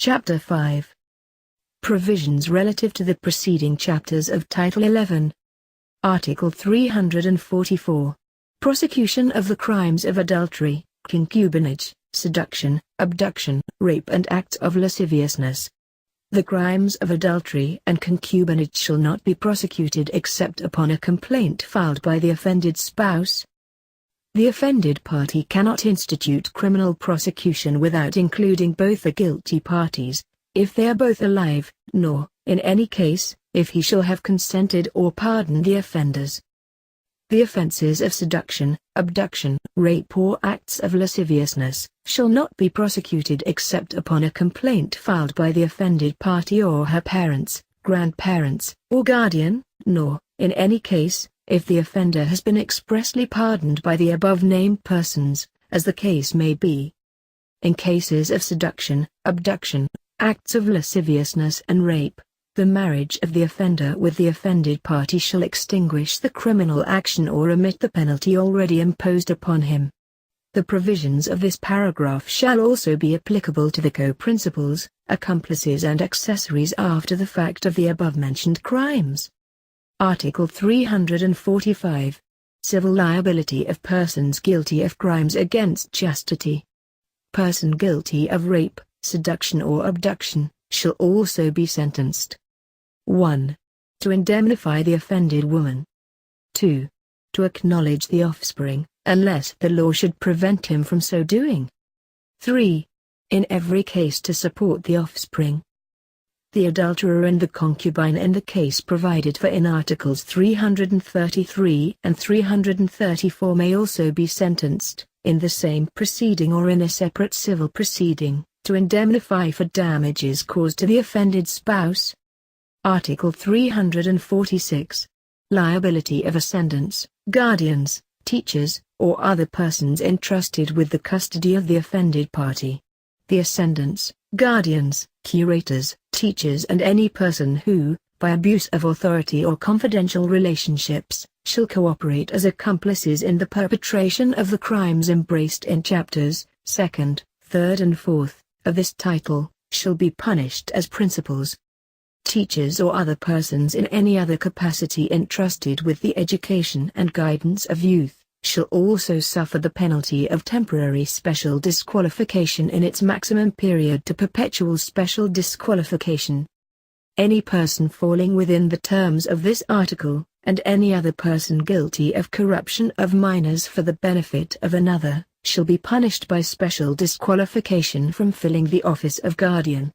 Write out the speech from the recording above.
Chapter 5. Provisions relative to the preceding chapters of Title 11. Article 344. Prosecution of the crimes of adultery, concubinage, seduction, abduction, rape and acts of lasciviousness. The crimes of adultery and concubinage shall not be prosecuted except upon a complaint filed by the offended spouse. The offended party cannot institute criminal prosecution without including both the guilty parties, if they are both alive, nor, in any case, if he shall have consented or pardoned the offenders. The offences of seduction, abduction, rape or acts of lasciviousness, shall not be prosecuted except upon a complaint filed by the offended party or her parents, grandparents, or guardian, nor, in any case, if the offender has been expressly pardoned by the above-named persons, as the case may be. In cases of seduction, abduction, acts of lasciviousness and rape, the marriage of the offender with the offended party shall extinguish the criminal action or remit the penalty already imposed upon him. The provisions of this paragraph shall also be applicable to the co-principals, accomplices and accessories after the fact of the above-mentioned crimes. Article 345. Civil liability of persons guilty of crimes against chastity. Person guilty of rape, seduction or abduction, shall also be sentenced. 1. To indemnify the offended woman. 2. To acknowledge the offspring, unless the law should prevent him from so doing. 3. In every case to support the offspring. The adulterer and the concubine in the case provided for in Articles 333 and 334 may also be sentenced, in the same proceeding or in a separate civil proceeding, to indemnify for damages caused to the offended spouse. Article 346. Liability of ascendants, guardians, teachers, or other persons entrusted with the custody of the offended party. The ascendants, guardians, curators, teachers and any person who, by abuse of authority or confidential relationships, shall cooperate as accomplices in the perpetration of the crimes embraced in chapters 2nd, 3rd and 4th, of this title, shall be punished as principals. Teachers or other persons in any other capacity entrusted with the education and guidance of youth, shall also suffer the penalty of temporary special disqualification in its maximum period to perpetual special disqualification. Any person falling within the terms of this article, and any other person guilty of corruption of minors for the benefit of another, shall be punished by special disqualification from filling the office of guardian.